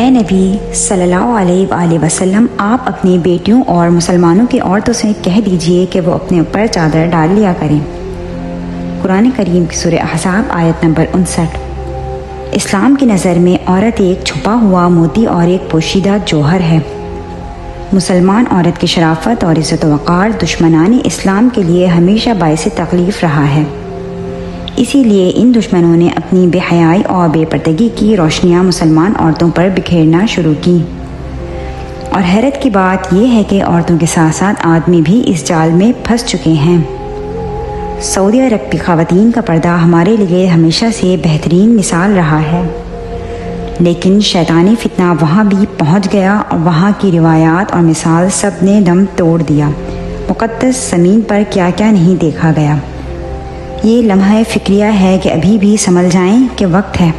اے نبی صلی اللہ علیہ وآلہ وسلم، آپ اپنی بیٹیوں اور مسلمانوں کی عورتوں سے کہہ دیجئے کہ وہ اپنے اوپر چادر ڈال لیا کریں۔ قرآن کریم کی سورہ احزاب آیت نمبر 59۔ اسلام کی نظر میں عورت ایک چھپا ہوا موتی اور ایک پوشیدہ جوہر ہے۔ مسلمان عورت کی شرافت اور عزت و وقار دشمنان اسلام کے لیے ہمیشہ باعث تکلیف رہا ہے۔ اسی لیے ان دشمنوں نے اپنی بے حیائی اور بے پردگی کی روشنیاں مسلمان عورتوں پر بکھیرنا شروع کی۔ اور حیرت کی بات یہ ہے کہ عورتوں کے ساتھ ساتھ آدمی بھی اس جال میں پھنس چکے ہیں۔ سعودی عرب کی خواتین کا پردہ ہمارے لیے ہمیشہ سے بہترین مثال رہا ہے، لیکن شیطانی فتنہ وہاں بھی پہنچ گیا اور وہاں کی روایات اور مثال سب نے دم توڑ دیا۔ مقدس زمین پر کیا کیا نہیں دیکھا گیا۔ یہ لمحہ فکریہ ہے کہ ابھی بھی سنبھل جائیں کہ وقت ہے۔